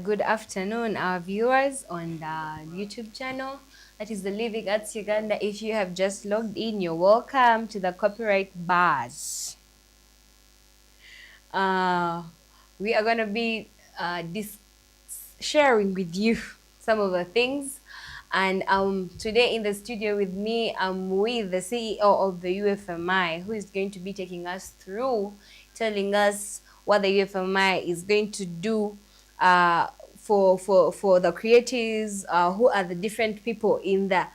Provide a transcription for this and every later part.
Good afternoon, our viewers on the YouTube channel. That is the Living Arts Uganda. If you have just logged in, you're welcome to the Copyright Bars. We are going to be sharing with you some of the things. And today in the studio with me, I'm with the CEO of the UFMI, who is going to be taking us through, telling us what the UFMI is going to do for the creatives, who are the different people in that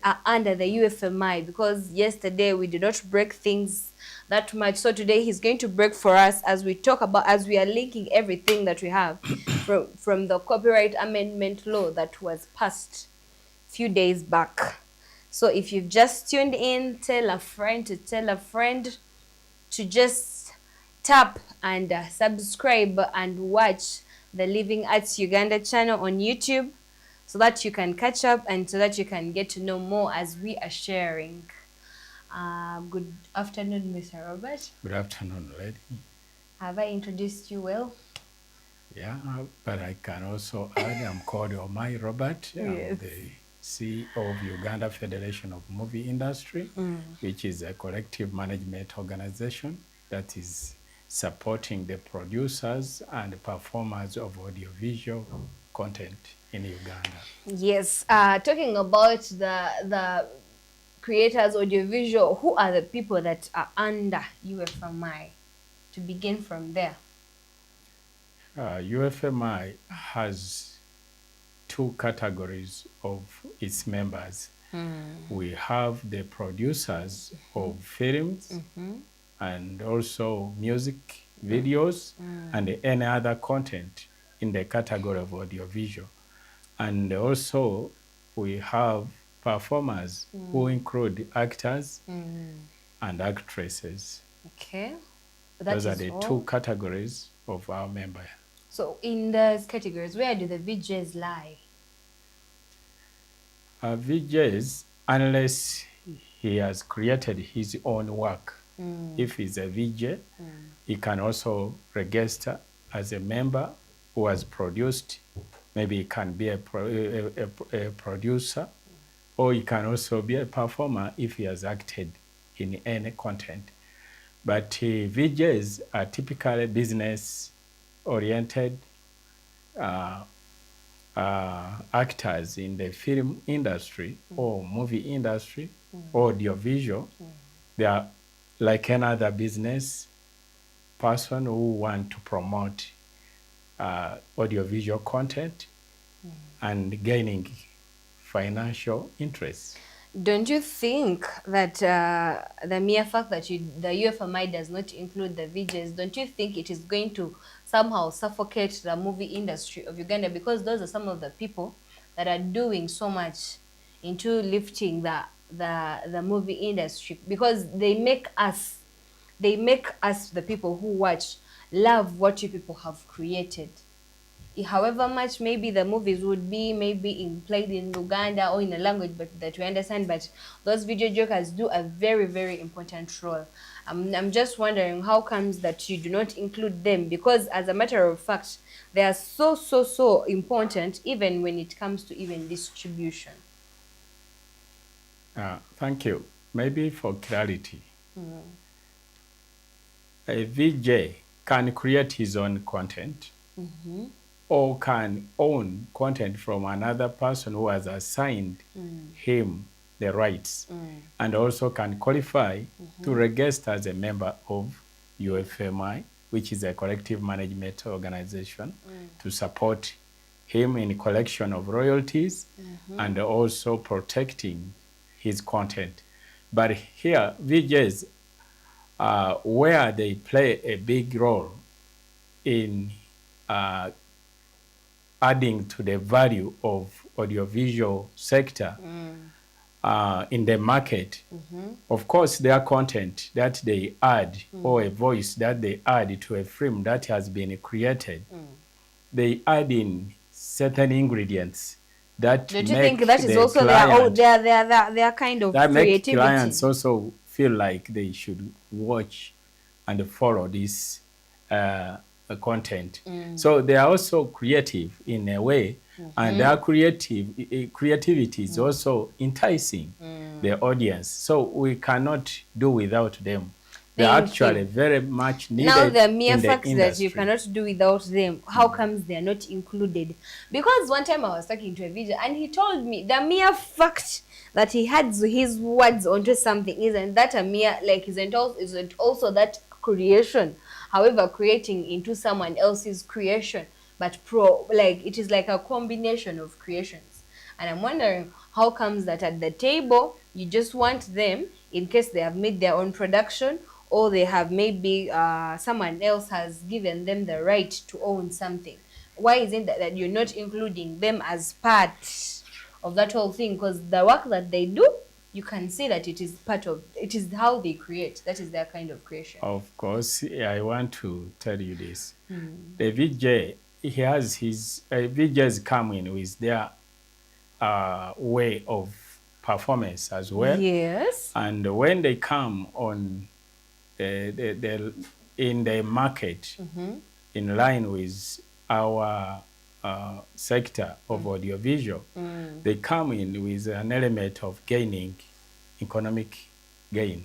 are under the UFMI. Because yesterday we did not break things that much, so today he's going to break for us as we talk about, as we are linking everything that we have from the copyright amendment law that was passed few days back. So if you've just tuned in, tell a friend to tell a friend to just tap and subscribe and watch the Living Arts Uganda channel on YouTube, so that you can catch up and so that you can get to know more as we are sharing. Good afternoon, Mr. Robert. Good afternoon, lady. Have I introduced you well? Yeah, but I can also add, I'm called Omai Robert. Yes. I'm the CEO of Uganda Federation of Movie Industry, which is a collective management organization that is supporting the producers and performers of audiovisual content in Uganda. Yes, talking about the creators audiovisual, who are the people that are under UFMI? To begin from there. UFMI has two categories of its members. We have the producers of films and also music videos and any other content in the category of audiovisual. And also we have performers who include actors and actresses. Okay. Those are the two categories of our members. So in those categories, where do the VJs lie? VJs, unless he has created his own work, if he's a VJ, he can also register as a member who has produced. Maybe he can be a producer, or he can also be a performer if he has acted in any content. But VJs are typically business-oriented actors in the film industry or movie industry, audiovisual. They are like another business person who want to promote audiovisual content and gaining financial interest. Don't you think that the mere fact that the UFMI does not include the VJs, don't you think it is going to somehow suffocate the movie industry of Uganda? Because those are some of the people that are doing so much into lifting the movie industry, because they make us, the people who watch, love what you people have created. However much maybe the movies would be played in Uganda or in a language but that we understand, but those video jokers do a very, very important role. I'm just wondering how comes that you do not include them, because as a matter of fact, they are so important, even when it comes to even distribution. Thank you. Maybe for clarity, a VJ can create his own content, or can own content from another person who has assigned him the rights, and also can qualify to register as a member of UFMI, which is a collective management organization, to support him in collection of royalties and also protecting his content. But here, VJs, where they play a big role in adding to the value of audiovisual sector in the market. Of course, their content that they add or a voice that they add to a film that has been created, they add in certain ingredients that don't you think that is also their kind of that creativity? Make clients also feel like they should watch and follow this content. So they are also creative in a way, and their creativity is also enticing the audience. So we cannot do without them. They're Thank actually you. very much Now needed the mere in the fact that you industry. cannot do without them, how comes they are not included? Because one time I was talking to a video and he told me the mere fact that he had his words onto something isn't that a mere, like, isn't also that creation, however creating into someone else's creation, but like it is like a combination of creations. And I'm wondering how comes that at the table you just want them in case they have made their own production, or they have maybe someone else has given them the right to own something. Why is it that you're not including them as part of that whole thing? Because the work that they do, you can see that it is part of, it is how they create. That is their kind of creation. Of course, I want to tell you this. The VJ, he has his VJs come in with their way of performance as well. Yes. And when they come on in the market, in line with our sector of audiovisual, they come in with an element of gaining economic gain.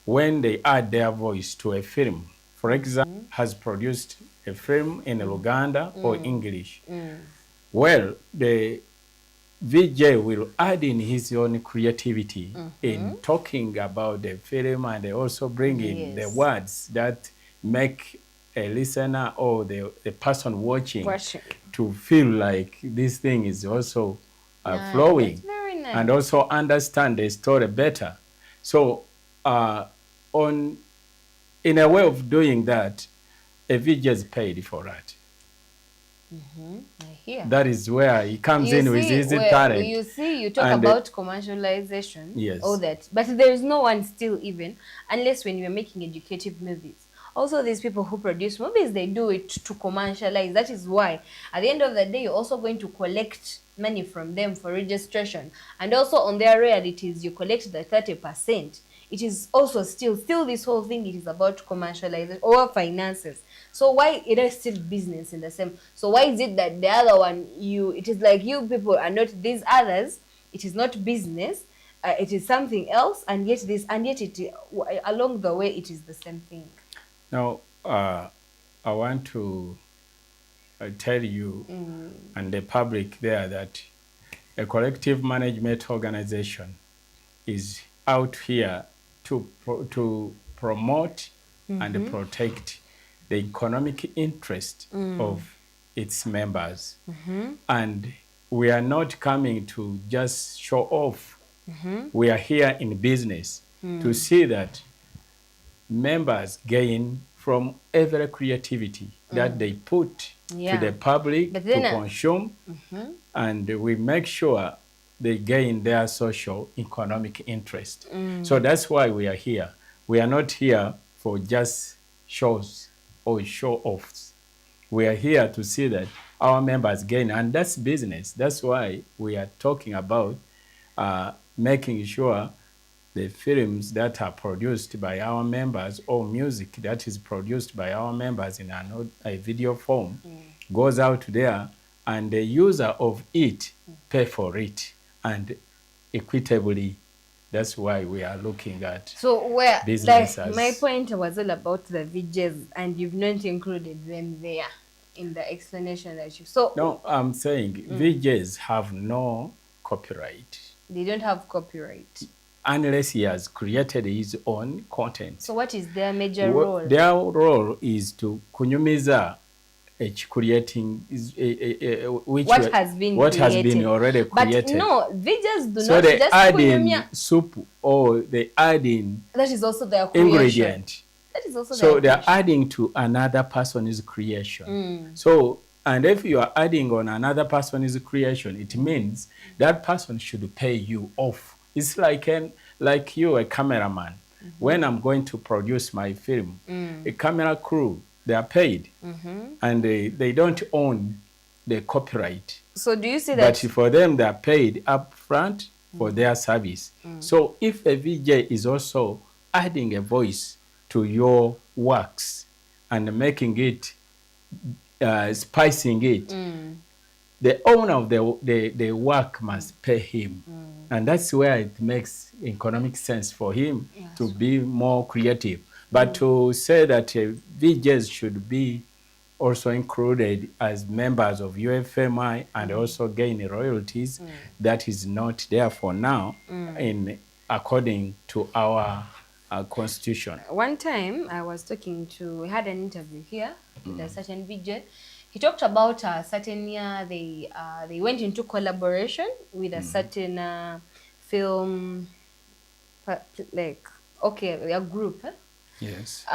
When they add their voice to a film, for example, has produced a film in Luganda or English, well, the VJ will add in his own creativity in talking about the film, and they also bring in the words that make a listener or the person watching to feel like this thing is also flowing, very nice. and also understand the story better. So in a way of doing that, a VJ is paid for that. I hear. That is where he comes in with his talent. You see, you talk about commercialization, yes, all that, but there is no one still even, unless when you're making educative movies. Also, these people who produce movies, they do it to commercialize. That is why, at the end of the day, you're also going to collect money from them for registration. And also on their royalties, you collect the 30%. It is also still this whole thing, it is about commercialization or finances. So why it is still business in the same? So why is it that the other one, it is like you people are not these others, it is not business, it is something else, and yet along the way, it is the same thing. Now, I want to tell you and the public there that a collective management organization is out here to promote and protect the economic interest of its members. And we are not coming to just show off. We are here in business to see that members gain from every creativity that they put to the public to consume, and we make sure they gain their social economic interest. So that's why we are here. We are not here for just shows or show-offs. We are here to see that our members gain, and that's business. That's why we are talking about making sure the films that are produced by our members or music that is produced by our members in a video form goes out there, and the user of it pay for it, and equitably. That's why we are looking at business. Like, my point was all about the VJs, and you've not included them there in the explanation that you. So no, I'm saying VJs have no copyright. They don't have copyright unless he has created his own content. So what is their major role? Their role is to kunyumiza creating what has been already created. But no, VJs do so not they just add in soup, or they add in that is also their creation. Ingredient. That is also so their they are creation. adding to another person's creation. So, and if you are adding on another person's creation, it means that person should pay you off. It's like you, a cameraman. When I'm going to produce my film, a camera crew, they are paid, and they don't own the copyright. So do you see that? But for them, they are paid up front for their service. So if a VJ is also adding a voice to your works and making it spicing it, the owner of the work must pay him. And that's where it makes economic sense for him to be more creative. But to say that VJs should be also included as members of UFMI and also gain royalties, that is not there for now in according to our constitution. One time I was talking to, we had an interview here with a certain VJ. He talked about a certain year they went into collaboration with a certain film, like, okay, a group. Yes.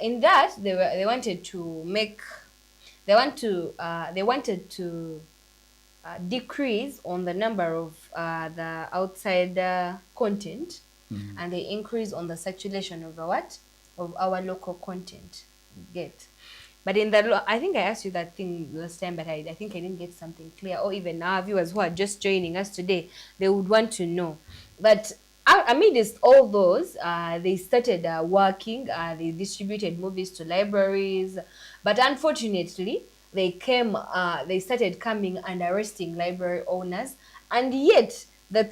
In that they wanted to make, they wanted to decrease on the number of the outside content, and they increase on the circulation of our local content. Get. But in the I think I asked you that thing last time, but I think I didn't get something clear. Or even our viewers who are just joining us today, they would want to know that amidst all those, they started working. They distributed movies to libraries, but unfortunately, they started coming and arresting library owners, and yet the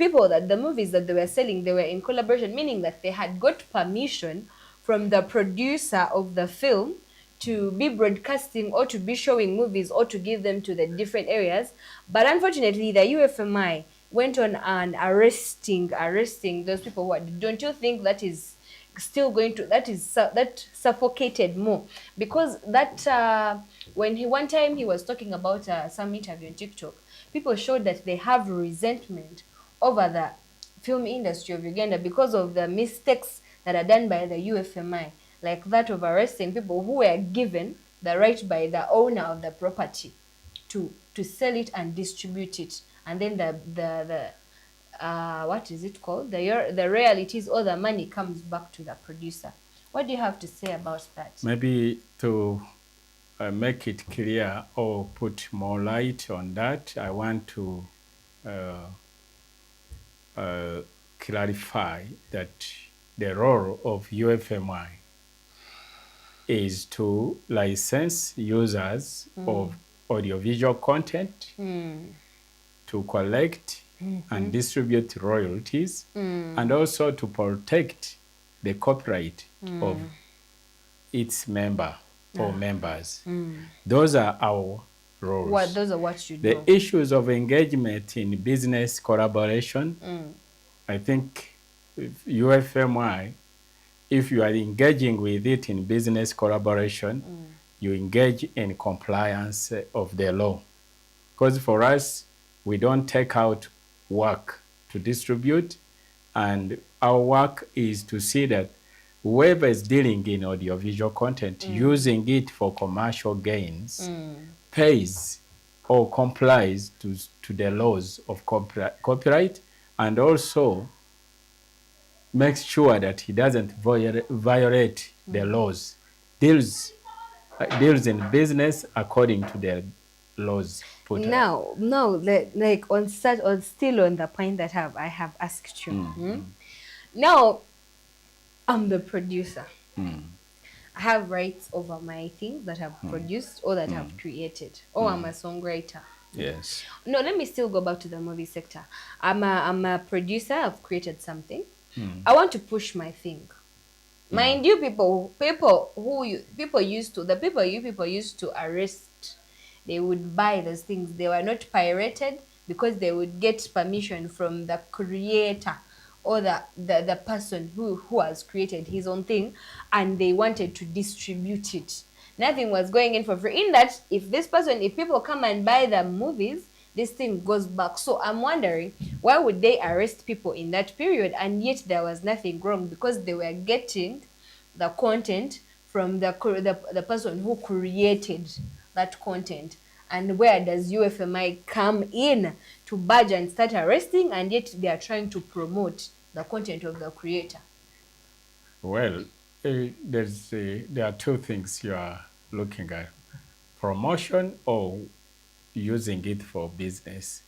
movies that they were selling, they were in collaboration, meaning that they had got permission from the producer of the film to be broadcasting or to be showing movies or to give them to the different areas. But unfortunately, the UFMI went on and arresting those people. What don't you think that is still going to, that suffocated more? Because that when he one time he was talking about some interview on TikTok, people showed that they have resentment over the film industry of Uganda because of the mistakes that are done by the UFMI, like that of arresting people who were given the right by the owner of the property to sell it and distribute it, and then the what is it called, the royalties or the money comes back to the producer. What do you have to say about that? Maybe to make it clear or put more light on that, I want to clarify that the role of UFMI is to license users of audiovisual content, to collect and distribute royalties, and also to protect the copyright of its member or members. Those are our roles. Those are what you do. The issues of engagement in business collaboration, I think UFMI, if you are engaging with it in business collaboration, you engage in compliance of the law. Because for us, we don't take out work to distribute, and our work is to see that whoever is dealing in audiovisual content, using it for commercial gains, pays or complies to the laws of copyright, and also makes sure that he doesn't violate the laws, deals in business according to the laws put out. Now, like still on the point that I have asked you. Now, I'm the producer. I have rights over my things that I've produced or that I've created, or I'm a songwriter. Yes. No, let me still go back to the movie sector. I'm a producer. I've created something. I want to push my thing. Mind you, people used to arrest. They would buy those things. They were not pirated because they would get permission from the creator or the person who has created his own thing, and they wanted to distribute it. Nothing was going in for free. In that, if people come and buy the movies, this thing goes back. So I'm wondering, why would they arrest people in that period, and yet there was nothing wrong because they were getting the content from the person who created that content? And where does UFMI come in to badge and start arresting, and yet they are trying to promote the content of the creator? Well, there are two things you are looking at: promotion or using it for business.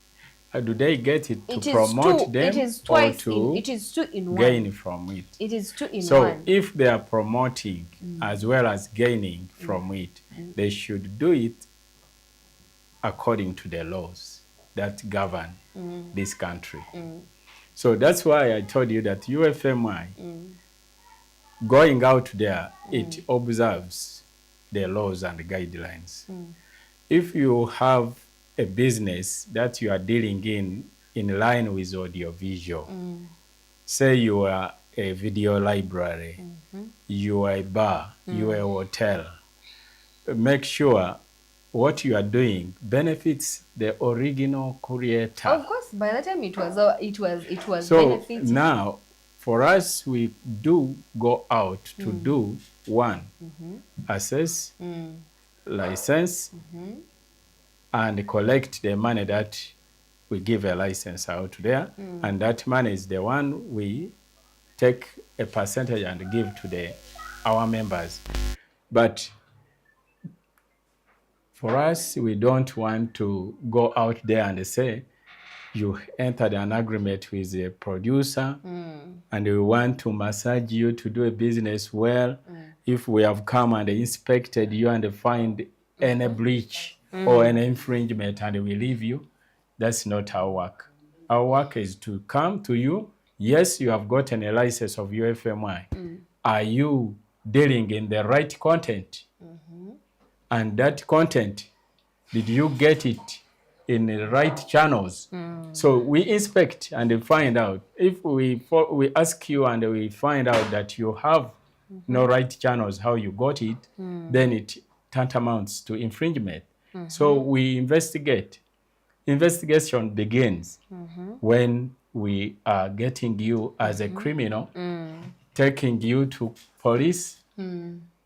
Do they get it to It is promote two. It them is or twice in. to It is two in one. gain from it? It is two in So one. if they are promoting as well as gaining from it, they should do it according to the laws that govern this country. So that's why I told you that UFMI, going out there, it observes the laws and guidelines. If you have a business that you are dealing in line with audiovisual, say you are a video library, you are a bar, you are a hotel, make sure what you are doing benefits the original creator. Of course, by that time it was So benefiting. now, for us, we do go out to do one, assess, license, and collect the money that we give a license out there, and that money is the one we take a percentage and give to our members. But for us, we don't want to go out there and say, you entered an agreement with a producer and we want to massage you to do a business well. If we have come and inspected you and find any breach or any infringement and we leave you, that's not our work. Our work is to come to you. Yes, you have gotten a license of UFMI. Are you dealing in the right content? And that content, did you get it in the right channels? So we inspect and find out. If we ask you and we find out that you have no right channels, how you got it, then it tantamounts to infringement. So we investigate. Investigation begins when we are getting you as a criminal, taking you to police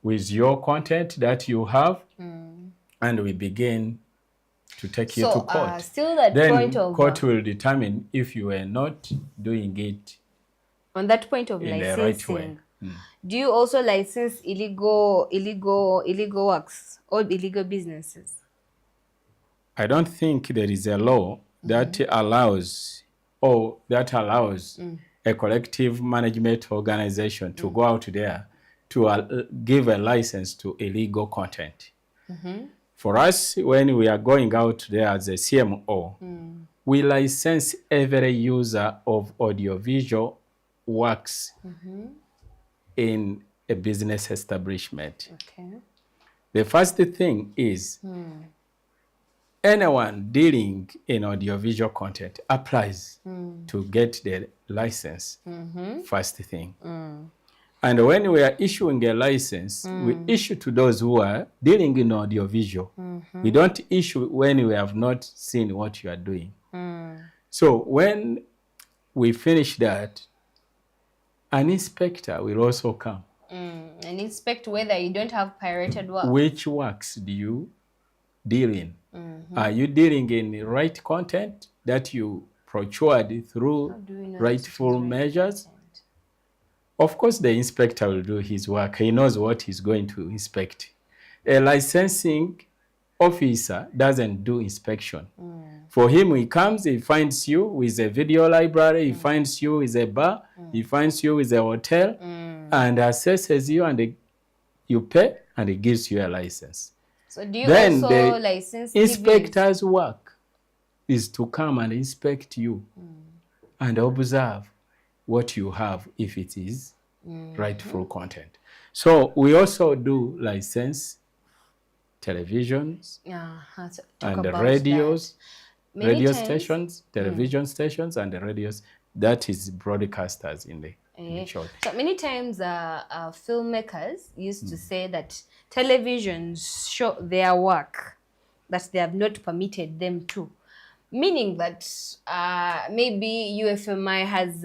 with your content that you have, and we begin to take you to court. Still that Then point of court will determine if you are not doing it on that point of in the licensing. right way. Do you also license illegal works or illegal businesses? I don't think there is a law that allows a collective management organization to go out there to give a license to illegal content. For us, when we are going out there as a CMO, we license every user of audiovisual works in a business establishment. Okay. The first thing is anyone dealing in audiovisual content applies to get the license, first thing. And when we are issuing a license, we issue to those who are dealing in audiovisual. We don't issue when we have not seen what you are doing. So when we finish that, an inspector will also come. And inspect whether you don't have pirated work. Which works do you deal in? Are you dealing in the right content that you procured through rightful measures? Of course, the inspector will do his work. He knows what he's going to inspect. A licensing officer doesn't do inspection. For him, he comes, he finds you with a video library, he finds you with a bar, he finds you with a hotel, and assesses you, and you pay, and he gives you a license. So do you Then also the license inspector's work is to come and inspect you and observe what you have if it is rightful content. So we also do license televisions and radios, radio stations, television stations, and the radios. That is broadcasters in the short. So many times filmmakers used to say that televisions show their work that they have not permitted them to. Meaning that maybe UFMI has,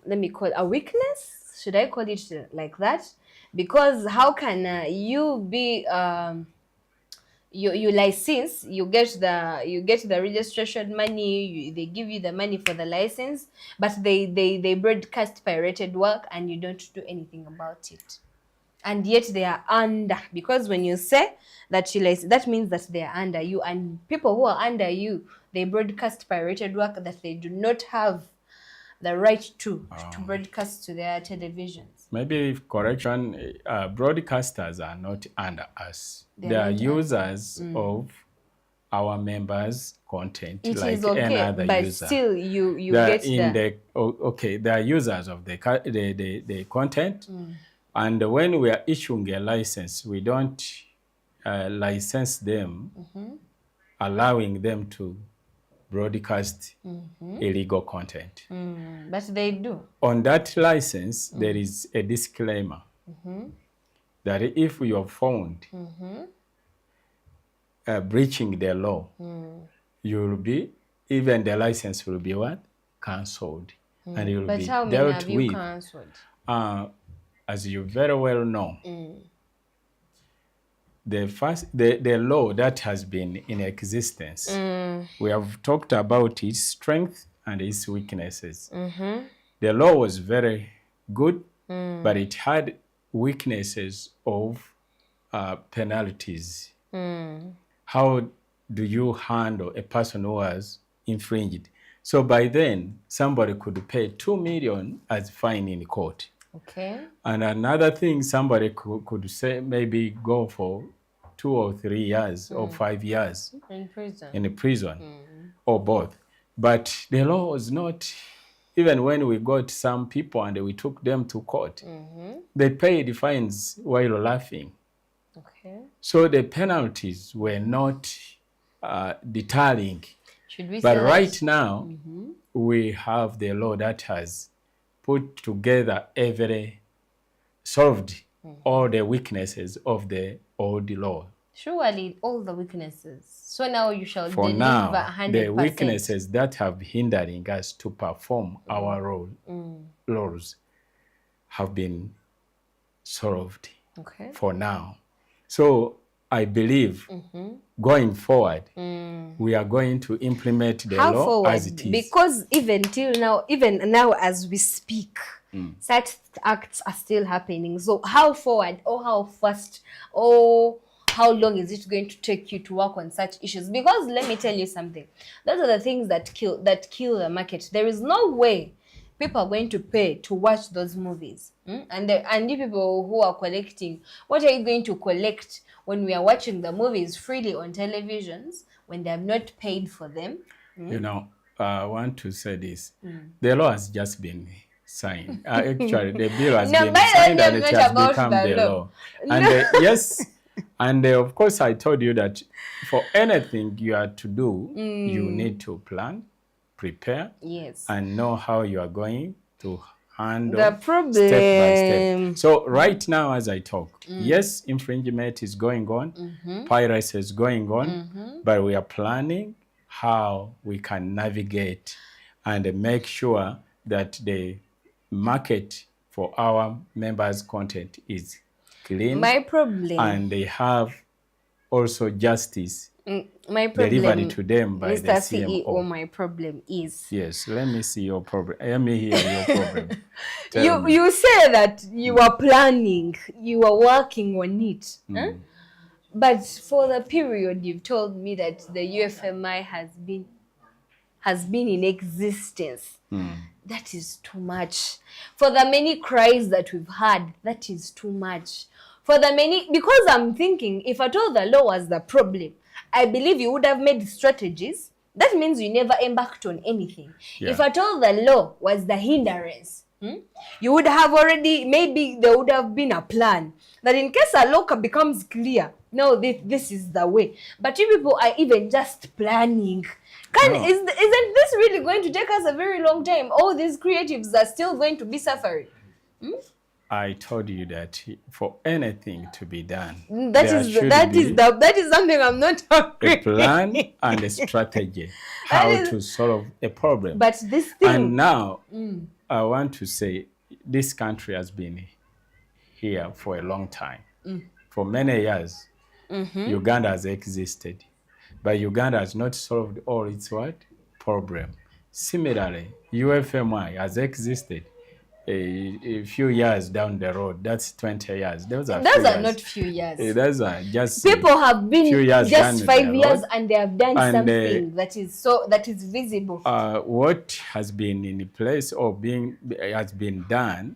let me call it a weakness. Should I call it like that? Because how can you be you license, you get the registration money, they give you the money for the license, but they broadcast pirated work and you don't do anything about it. And yet they are under, because when you say that that means that they are under you, and people who are under you, they broadcast pirated work that they do not have the right to broadcast to their televisions. Maybe if correction, broadcasters are not under us. They are not users of our members' content, It like is any okay, other but user. still you They're get in okay, they are users of the content. And when we are issuing a license, we don't license them, allowing them to broadcast illegal content. but they do. On that license, there is a disclaimer that if you are found breaching the law, you will be, even the license will be what? Cancelled. And you will But be how many dealt have you with. cancelled? As you very well know, the law that has been in existence, we have talked about its strength and its weaknesses. The law was very good, but it had weaknesses of penalties. How do you handle a person who has infringed? So by then, somebody could pay 2 million as fine in court. Okay. And another thing, somebody could say maybe go for 2 or 3 years or 5 years in prison. or both. But the law was not, even when we got some people and we took them to court, they paid fines while laughing. Okay. So the penalties were not deterring. Should we But say right now, we have the law that has put together solved all the weaknesses of the old law. Surely all the weaknesses. So now you shall For deliver now, 100%. the weaknesses that have hindering us to perform our roles have been solved. Okay. For now. So I believe going forward, we are going to implement the law forward? as it is. Because even now as we speak, such acts are still happening. So how forward, or how fast, or how long is it going to take you to work on such issues? Because let me tell you something. Those are the things that kill the market. There is no way people are going to pay to watch those movies. And you people who are collecting, what are you going to collect when we are watching the movies freely on televisions when they have not paid for them? You know, I want to say this. The law has just been signed. Actually, the bill has been signed and it has become the law. And yes, and of course, I told you that for anything you are to do, you need to plan, prepare, yes, and know how you are going to handle the problem step by step. So right now, as I talk, yes, infringement is going on, piracy is going on, but we are planning how we can navigate and make sure that the market for our members' content is clean. My problem, and they have also justice my problem, delivered to them by Mr. the CMO. CEO, my problem is... Yes, let me see your problem. Let me hear your problem. You say that you are planning, you are working on it. But for the period you've told me that the UFMI has been in existence, that is too much. For the many cries that we've had, that is too much. For the many, because I'm thinking, if at all the law was the problem, I believe you would have made strategies. That means you never embarked on anything. Yeah. If at all the law was the hindrance, you would have already, maybe there would have been a plan that in case a law becomes clear, no, this is the way. But you people are even just planning. Isn't this really going to take us a very long time? All these creatives are still going to be suffering. I told you that for anything to be done, that is something I'm not talking. A plan and a strategy how to solve a problem. But this thing, and now I want to say this country has been here for a long time, for many years. Uganda has existed, but Uganda has not solved all its problem. Similarly, UFMI has existed. a few years down the road. That's 20 years. Those are Those few are years. not few years. Those are just People have been few years just down 5 the years road. and they have done And, something that is visible. What has been in place or has been done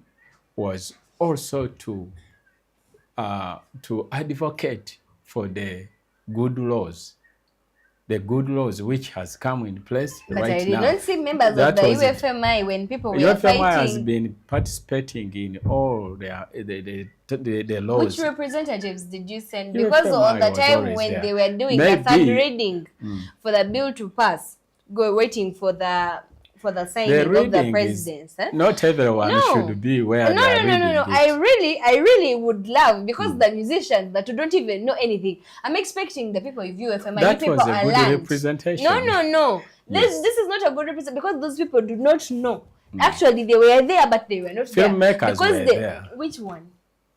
was also to advocate for the good laws which has come in place But right I did now. not see members of That the was it. UFMI when people were UFMI has fighting. been participating in all the laws. Which representatives did you send? Because UFMI on the was time always when there. they were doing Maybe- the third reading for the bill to pass, waiting for the signing of the reading presidents. is not everyone should be where they are reading No. it. I really would love, because the musicians that don't even know anything, I'm expecting the people of UFMI, That you people was a are good learned. representation. No. Yes. This is not a good representation because those people do not know. Actually, they were there, but they were not Filmmakers there. Because were there. Which one?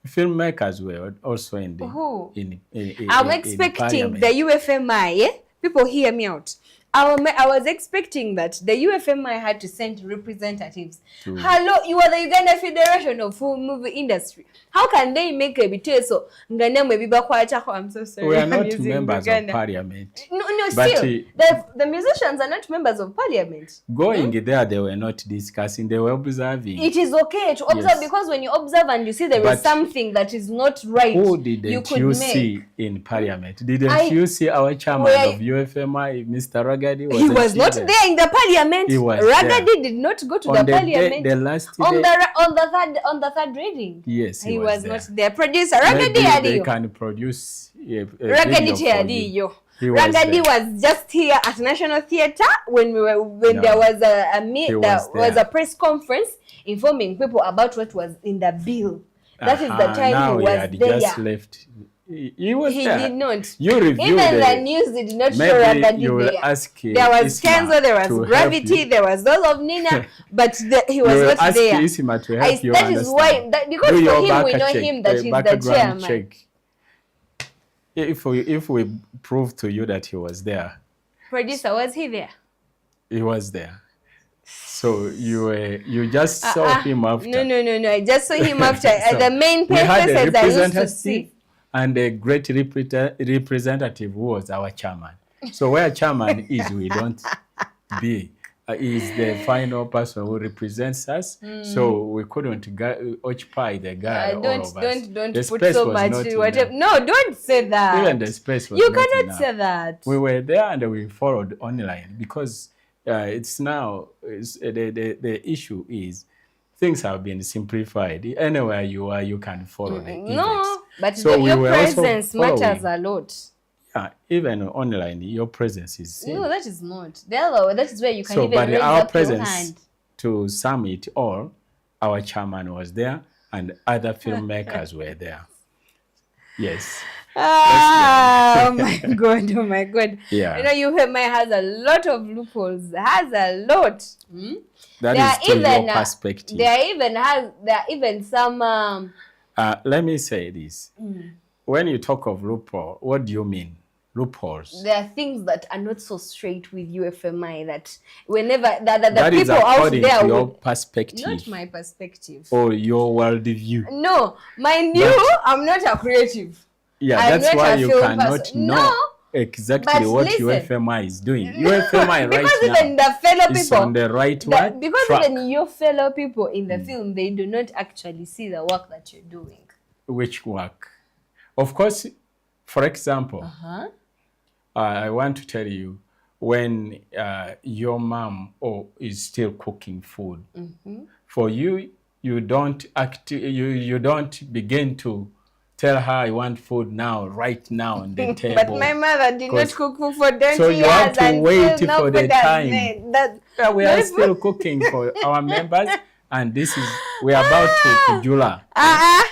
Filmmakers were also in the Who? in I'm expecting parliament. the UFMI, people hear me out. I was expecting that the UFMI had to send representatives. Hello, you are the Uganda Federation of Film Movie Industry. How can they make a bit so? I'm so sorry. We are I'm not using members Uganda. of parliament. No, But, still, the musicians are not members of parliament. Going there, they were not discussing, they were observing. It is okay to observe, Yes. because when you observe and you see there But is something that is not right, Who didn't could you make. see in parliament? Didn't you see our chairman of UFMI, Mr. Ragadi? He was not there in the parliament. He was Ragadi there. did not go to On the the parliament. the last on day. the third reading. Yes, he was was there. not there. Producer Maybe Ragadi they Adiyo. can produce a Ragadi video for you. Adiyo. He was Ragadi there. was just here at National Theatre when No, there was he was was there. a press conference informing people about what was in the bill. That is the time now he was had there. just left. He was He there. did not. You reviewed Even the it. news did not show Maybe Ragadi you will there. ask There was Isma Kenzo, there to was help Gravity, you. there was those of Nina, but he was You will not ask there. Isma to help you That is why, understand. because Do for your him, we background know check, him that he's the background chairman. check. If we prove to you that he was there, Producer, was he there? he was there. So you just saw him after. No. I just saw him after. So The main we had a purpose I used to representative see. and a great representative who was our chairman. So where chairman is, we don't be. He is the final person who represents us. So we couldn't occupy the guy. Don't The put space so was much not whatever. enough. No, don't say that. Even the space was You not cannot enough. say that. We were there and we followed online because it's now the issue is things have been simplified. Anywhere you are, you can follow the events. No, but So we your were also presence matters following. a lot. Even online, your presence is seen. No, that is not. The other way, that is where you can So, even but raise our up your presence hand. to sum it all, our chairman was there and other filmmakers were there. Yes. Oh my God, oh my God. Yeah. You know, UFMI has a lot of loopholes. Has a lot. That There is are to even, your perspective. there are even some Let me say this. When you talk of loophole, what do you mean? Loopholes. there are things that are not so straight with UFMI that whenever the That is people out according there to your would, perspective not my perspective. or your worldview. No, mind you, I'm not a creative. Yeah, I'm that's not why a you film cannot person. know No, exactly but what listen. UFMI is doing. UFMI right because now even the fellow is people on the right because track. even your fellow people in the film, they do not actually see the work that you're doing. Which work? Of course, for example, I want to tell you, when your mom is still cooking food, for you, you don't begin to tell her I want food now, right now on the table. But my mother did not cook food for 20 So you have years to and wait still for no the food has time. made. We are still cooking for our members, and we are about to kujula.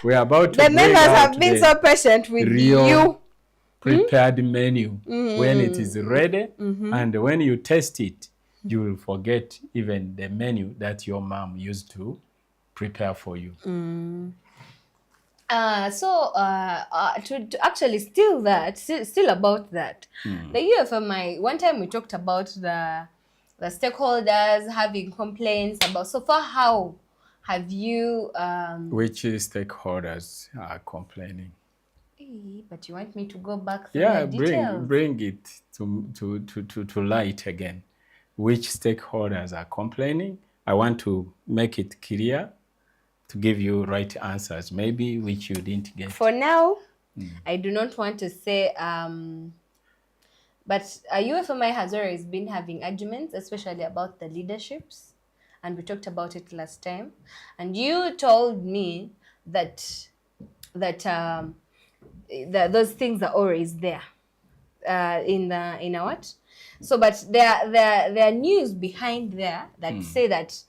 We are about to the bring members out have been the so patient with real you. prepared menu when it is ready, and when you taste it, you will forget even the menu that your mom used to prepare for you. To actually still about that, the UFMI, one time we talked about the stakeholders having complaints about so far how have you Which stakeholders are complaining? But you want me to go back through Yeah, the details? bring it to light again. Which stakeholders are complaining? I want to make it clear to give you right answers, maybe which you didn't get. For now, I do not want to say, but UFMI has always been having arguments, especially about the leaderships, and we talked about it last time. And you told me that those things are always there in a what? So, but there are news behind there that say that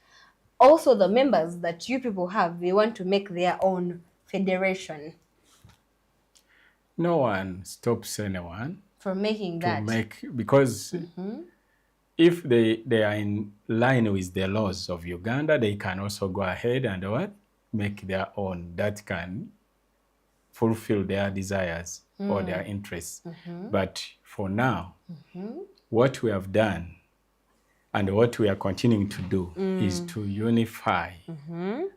also the members that you people have, they want to make their own federation. No one stops anyone from making that. Because if they are in line with the laws of Uganda, they can also go ahead and what? Make their own that can fulfill their desires or their interests. But for now, what we have done and what we are continuing to do is to unify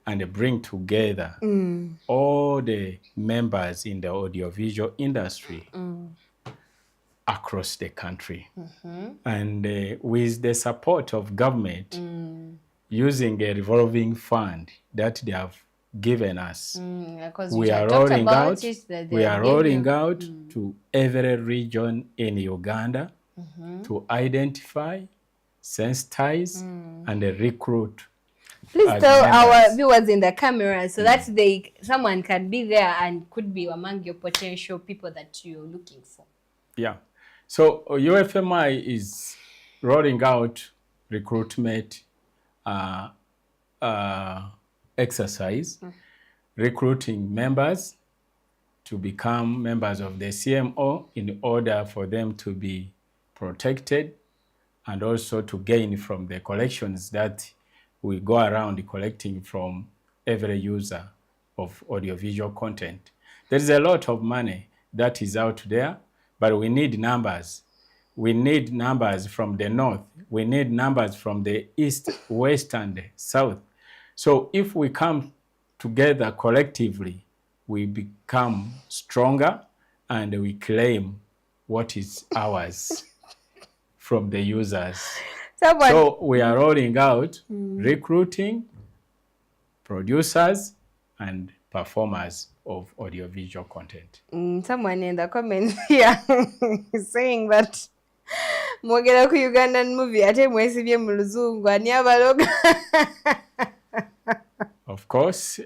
and bring together all the members in the audiovisual industry across the country. And with the support of government, using a revolving fund that they have given us, we are rolling out to every region in Uganda to identify, sensitize, and recruit. Please tell our viewers in the camera so that someone can be there and could be among your potential people that you're looking for. Yeah. So UFMI is rolling out recruitment exercise, recruiting members to become members of the CMO in order for them to be protected and also to gain from the collections that we go around collecting from every user of audiovisual content. There is a lot of money that is out there, but we need numbers. We need numbers from the north. We need numbers from the east, west, and south. So if we come together collectively, we become stronger and we claim what is ours from the users. So we are rolling out recruiting producers and performers of audiovisual content. Someone in the comments here is saying that mwogera ku Ugandan movie ate mwesibye mu luzungu ani abaloga. Of course,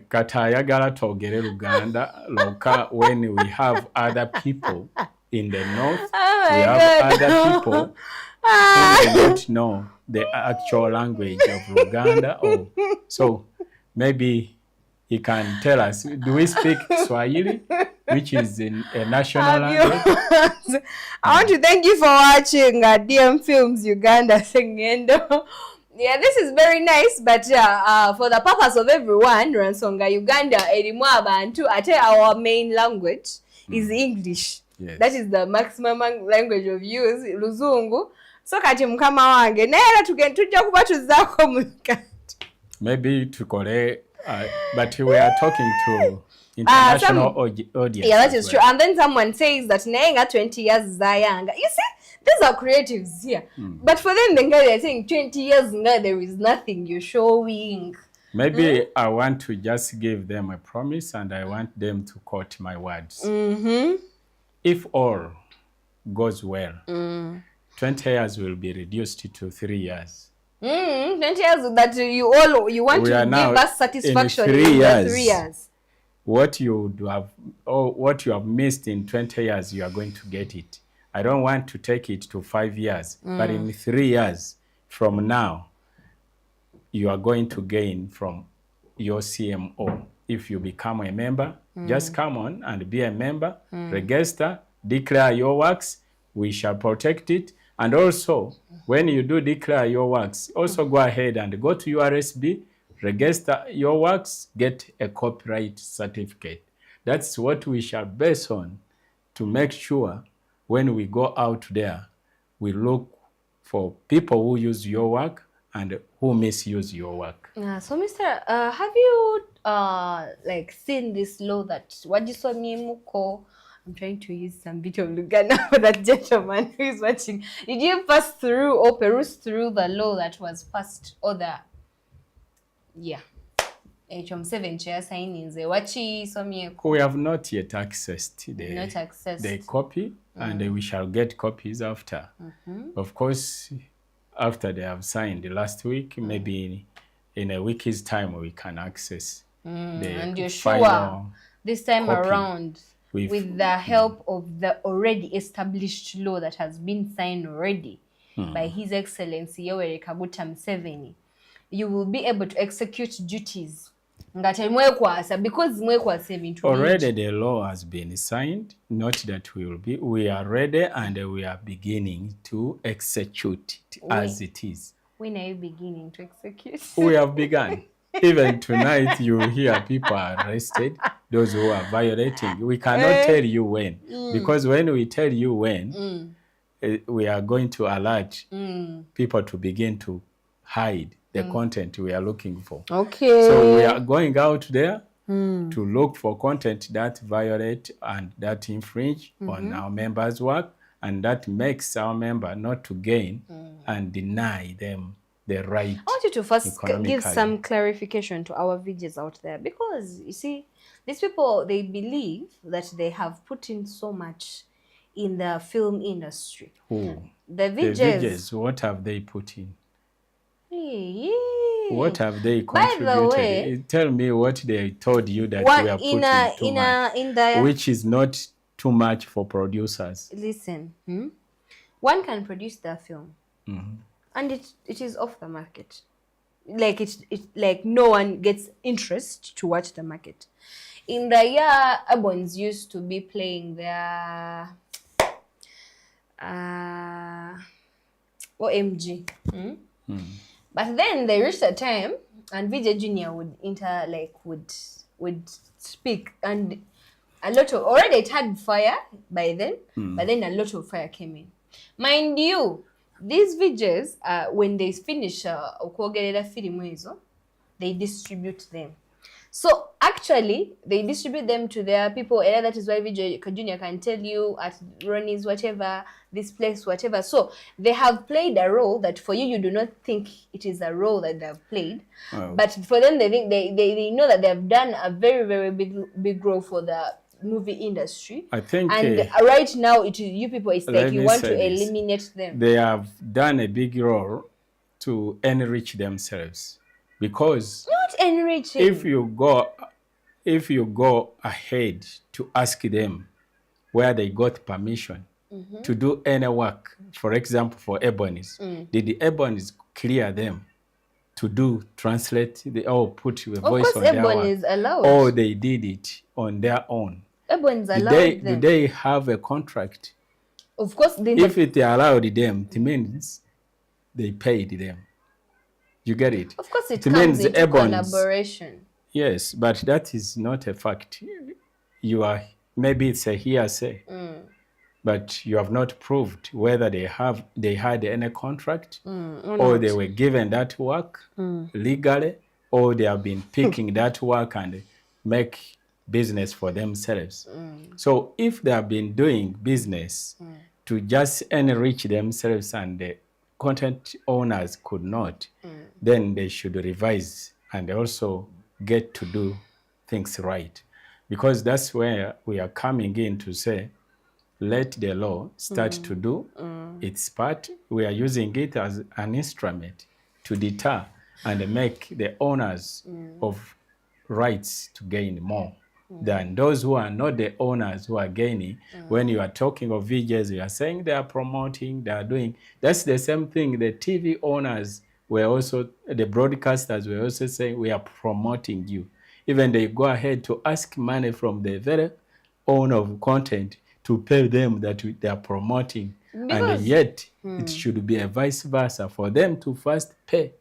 kata ayagala twogere Luganda loka when we have other people in the north, we have other people who don't know the actual language of Luganda. So maybe he can tell us, do we speak Swahili, which is a national language? I want to thank you for watching DM Films Uganda Sengendo. Yeah, this is very nice, but for the purpose of everyone, Ransonga Uganda erimu abantu ate our main language is English. Yes. That is the maximum language of use, Luzungu. So kati mukama wange naye tujja kuba tuzaako mu Uganda. Maybe tukole, but we are talking to international audience. Yeah, that is true. And then someone says that nayenga 20 years zayanga. You see, these are creatives here. But for them, they're saying 20 years now, there is nothing you're showing. Maybe I want to just give them a promise and I want them to quote my words. If all goes well, 20 years will be reduced to 3 years. 20 years that you want to give us satisfaction in 3 years. What you have what you have missed in 20 years, you are going to get it. I don't want to take it to 5 years, but in 3 years from now, you are going to gain from your CMO. If you become a member, just come on and be a member, register, declare your works, we shall protect it. And also, when you do declare your works, also go ahead and go to URSB, register your works, get a copyright certificate. That's what we shall base on to make sure when we go out there, we look for people who use your work and who misuse your work. So, Mr. Have you like seen this law that wajisomye muko? I'm trying to use some bit of Luganda for that gentleman who is watching. Did you pass through or peruse through the law that was passed, or the H7 chair signing the wachisomye? We have not yet accessed the copy, and we shall get copies after. Of course, after they have signed last week, maybe in a week's time we can access the and you're final sure this time copy around, with the help of the already established law that has been signed already by His Excellency Yoweri Kaguta Museveni, you will be able to execute duties. Because already the law has been signed, not that we are ready and we are beginning to execute it as it is. When are you beginning to execute? We have begun. Even tonight you hear people are arrested, those who are violating. We cannot tell you when, because when we tell you when, we are going to alert people to begin to hide the content we are looking for. Okay. So we are going out there to look for content that violate and that infringe on our members' work, and that makes our member not to gain and deny them the right. I want you to first give some clarification to our VJs out there, because you see, these people, they believe that they have put in so much in the film industry. Who? The VJs. The VJs, what have they put in? What have they contributed? By the way, tell me what they told you that we are putting too much, which is not too much for producers. Listen, one can produce their film, and it is off the market. Like it like no one gets interest to watch the market. In the year, Aborns used to be playing their OMG. But then they reached a time, and VJ Junior would speak, and a lot of, already it had fire by then, but then a lot of fire came in. Mind you, these VJs, when they finish okwogerera film ezo, they distribute them. So actually, they distribute them to their people, and that is why VJ Junior can tell you at Ronnie's whatever, this place, whatever. So they have played a role that for you do not think it is a role that they have played. Oh. But for them, they think they know that they have done a very, very big role for the movie industry. I think, and right now, you people, it's like you want to eliminate them. They have done a big role to enrich themselves. Because not enriching. If you go ahead to ask them where they got permission to do any work, for example, for Ebonies, did the Ebonies clear them to translate or put a voice on their work? Is allowed. Or they did it on their own? Ebonies allowed them. Do they have a contract? Of course. If they allowed them, it means they paid them. You get it? Of course, it comes into collaboration. Yes, but that is not a fact. Maybe it's a hearsay, but you have not proved whether they had any contract, or they were given that work legally, or they have been picking that work and make business for themselves. So if they have been doing business to just enrich themselves and the content owners could not, then they should revise and also get to do things right. Because that's where we are coming in to say, let the law start to do its part. We are using it as an instrument to deter and make the owners of rights to gain more than those who are not the owners who are gaining. When you are talking of VJs, you are saying they are promoting, they are doing. That's the same thing. The TV owners were also, the broadcasters were also saying, we are promoting you. Even they go ahead to ask money from the very owner of content to pay them that they are promoting. Because, and yet, it should be a vice versa for them to first pay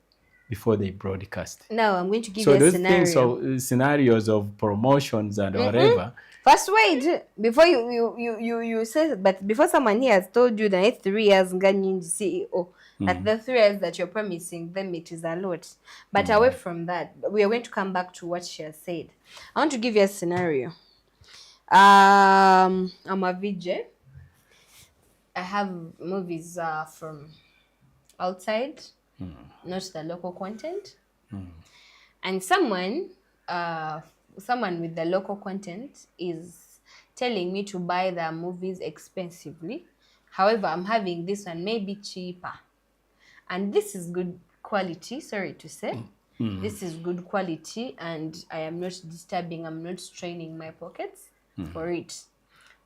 before they broadcast. Now I'm going to give So you a those things scenario. of scenarios of promotions and whatever. First, wait before you say, but before someone here has told you that it's 3 years Ganyan CEO, that the 3 years that you're promising them, it is a lot. But away from that, we are going to come back to what she has said. I want to give you a scenario. I'm a VJ. I have movies from outside, not the local content. And someone with the local content is telling me to buy their movies expensively. However, I'm having this one maybe cheaper. And this is good quality, sorry to say. This is good quality, and I am not disturbing, I'm not straining my pockets for it.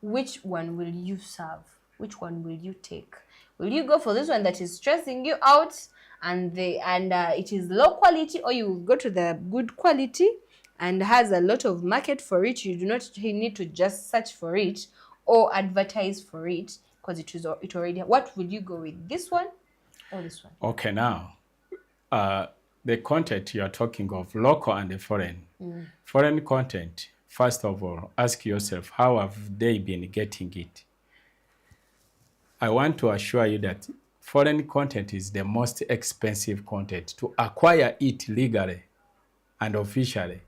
Which one will you serve? Which one will you take? Will you go for this one that is stressing you out and it is low quality, or you will go to the good quality and has a lot of market for it? You do not need to just search for it or advertise for it because it already. What will you go with? This one or this one? Okay, now the content you are talking of, local and the foreign. Foreign content, first of all, ask yourself, how have they been getting it? I want to assure you that foreign content is the most expensive content to acquire it legally and officially.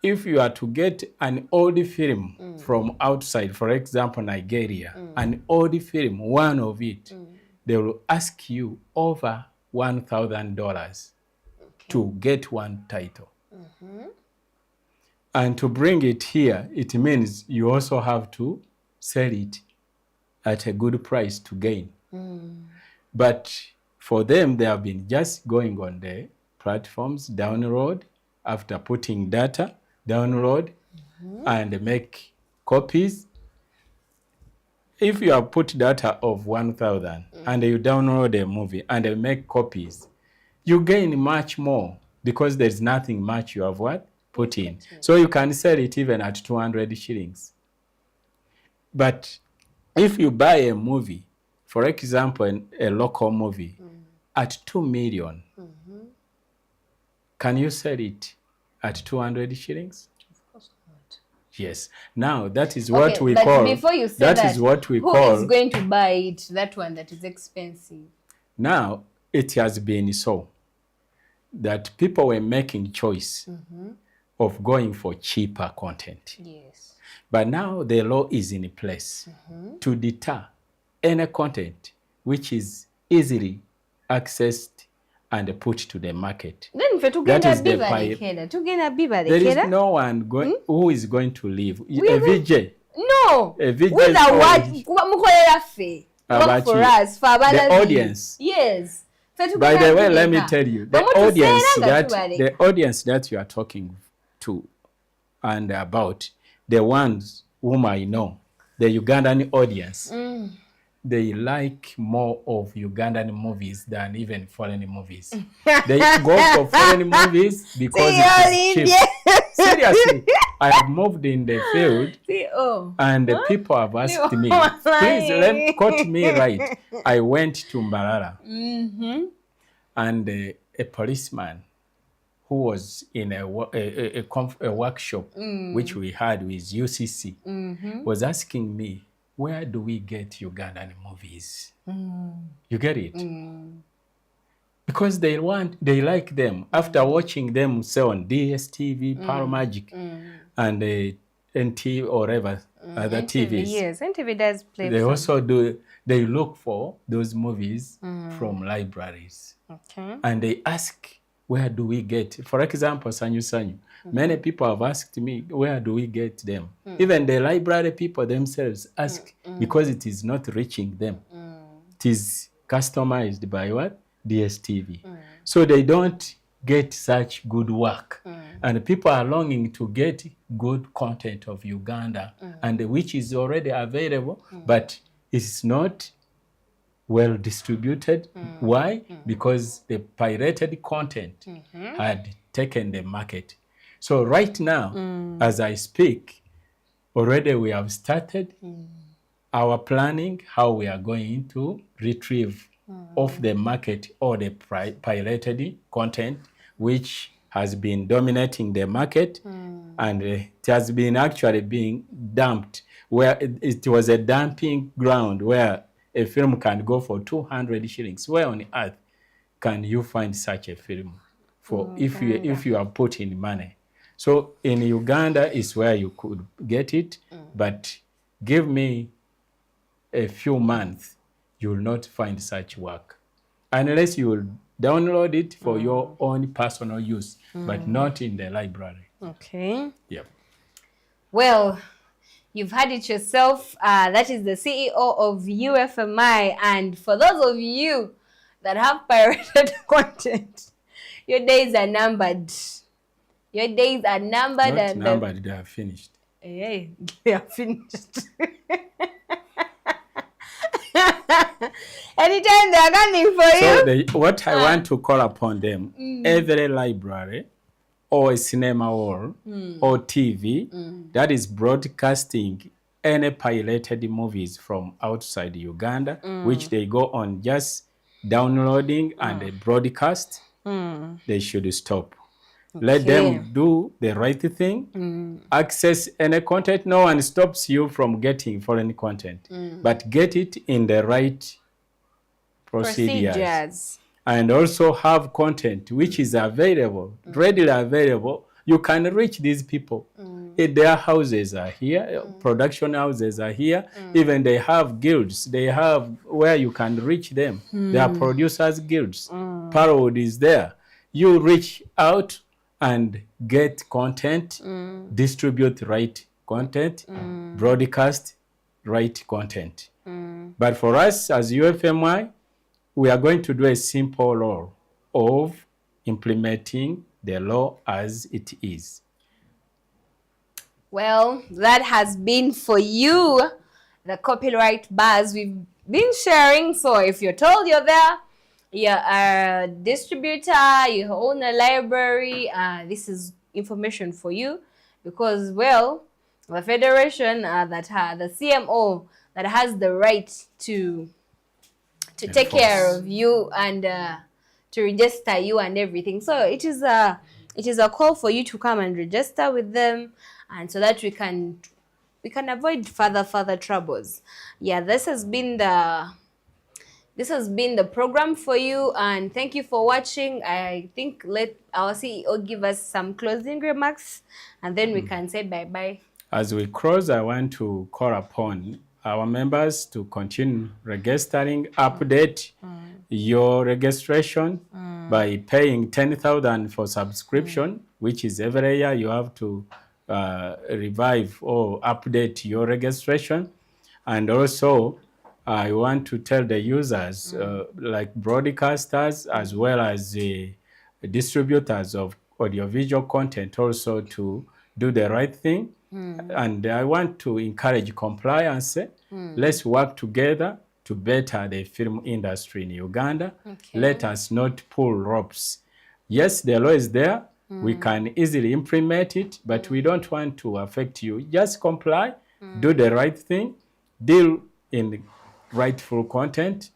If you are to get an old film from outside, for example, Nigeria, an old film, one of it, they will ask you over $1,000 to get one title. And to bring it here, it means you also have to sell it at a good price to gain. But for them, they have been just going on the platforms, download, after putting data, download, and make copies. If you have put data of 1,000 and you download a movie and you make copies, you gain much more because there's nothing much you have what? Put in. So you can sell it even at 200 shillings. But if you buy a movie, for example, a local movie, at 2 million, can you sell it at 200 shillings? Of course not. Yes. Now, that is what we but call... before you say that, is what we who call... is going to buy it, that one that is expensive? Now, it has been so that people were making choice of going for cheaper content. Yes. But now the law is in place to deter any content which is easily accessed and put to the market. Then for That is the there is no one who is going to leave. A VJ. No. A VJ with a what? Work for us. For the audience. Yes. By the way, let me tell you, the audience that you are talking to and about, the ones whom I know, the Ugandan audience, they like more of Ugandan movies than even foreign movies. They go for foreign movies because it is cheap. Seriously, I have moved in the field and the people have asked me, please quote me right. I went to Mbarara and a policeman who was in a workshop which we had with UCC was asking me, where do we get Ugandan movies? You get it? Because they like them. After watching them, say on DSTV, Power Magic, and NT or whatever other TVs. Yes, NTV does play. They also do. They look for those movies from libraries, and they ask, where do we get? For example, Sanyu Sanyu. Many people have asked me, where do we get them? Even the library people themselves ask because it is not reaching them. It is customized by what? DSTV. So they don't get such good work. And people are longing to get good content of Uganda, and which is already available, but it's not well distributed. Why? Because the pirated content had taken the market. So right now, as I speak, already we have started our planning, how we are going to retrieve of the market or the pirated content which has been dominating the market, and it has been actually being dumped, where it was a dumping ground where a film can go for 200 shillings. Where on earth can you find such a film for if you are putting money? So in Uganda is where you could get it, but give me a few months, you will not find such work unless you will download it for your own personal use, but not in the library. Okay. Yep. Well, you've had it yourself. That is the CEO of UFMI. And for those of you that have pirated content, your days are numbered. Your days are numbered. Not numbered, they are finished. Hey, they are finished. Anytime they are coming for you. So what I want to call upon them, every library or a cinema hall or TV that is broadcasting any pirated movies from outside Uganda, which they go on just downloading and they broadcast, they should stop. Okay. Let them do the right thing. Access any content. No one stops you from getting foreign content, but get it in the right procedures. And also have content which is available, readily available. You can reach these people. Their houses are here, production houses are here, even they have guilds, they have where you can reach them. They are producers guilds. Parliament is there. You reach out and get content, distribute right content, broadcast right content. But for us as UFMI, we are going to do a simple law of implementing the law as it is. Well, that has been for you the copyright bars we've been sharing. So if you're told you're there, you're a distributor, you own a library, this is information for you, because, well, the federation the CMO that has the right to take care of you and to register you and everything. So it is a call for you to come and register with them, and so that we can avoid further troubles. Yeah, this has been the program for you, and thank you for watching. I think let our CEO give us some closing remarks, and then we can say bye-bye. As we close, I want to call upon our members to continue registering, update your registration by paying 10,000 for subscription, which is every year you have to revive or update your registration. And also, I want to tell the users, like broadcasters as well as the distributors of audiovisual content, also to do the right thing. And I want to encourage compliance. Let's work together to better the film industry in Uganda. Okay. Let us not pull ropes. Yes, the law is there. We can easily implement it, but we don't want to affect you. Just comply, do the right thing, deal in rightful content.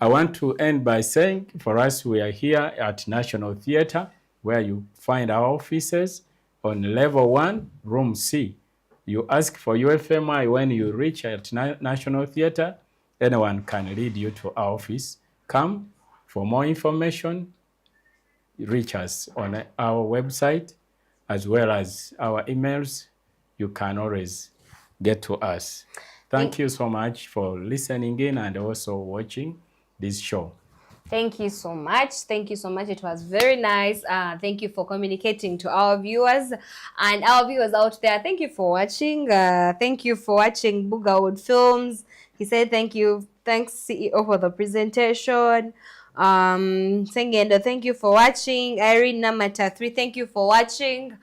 I want to end by saying, for us, we are here at National Theatre, where you find our offices on level 1, room C. You ask for UFMI when you reach at National Theatre. Anyone can lead you to our office. Come for more information. Reach us on our website as well as our emails. You can always get to us. Thank you so much for listening in and also watching this show. Thank you so much. Thank you so much. It was very nice. Thank you for communicating to our viewers and our viewers out there. Thank you for watching. Thank you for watching Bugawood Films. He said thank you. Thanks, CEO, for the presentation. Sengendo, thank you for watching. Irene Namata 3, thank you for watching.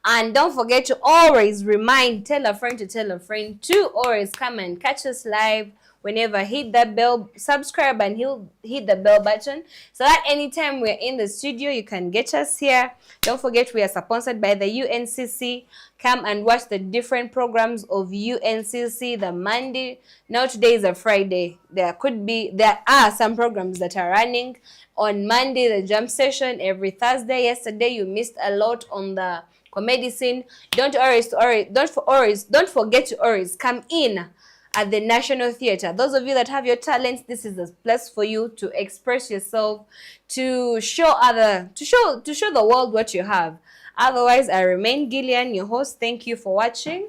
And don't forget to always tell a friend to tell a friend to always come and catch us live whenever. Hit that bell, subscribe, and hit the bell button so that anytime we're in the studio, you can get us here. Don't forget, we are sponsored by the UNCC. Come and watch the different programs of UNCC. The Monday, now today is a Friday. There are some programs that are running on Monday, the jump session every Thursday. Yesterday you missed a lot on the comedy scene. Don't forget to always come in at the National Theatre. Those of you that have your talents, this is the place for you to express yourself, to show the world what you have. Otherwise, I remain Gillian, your host. Thank you for watching.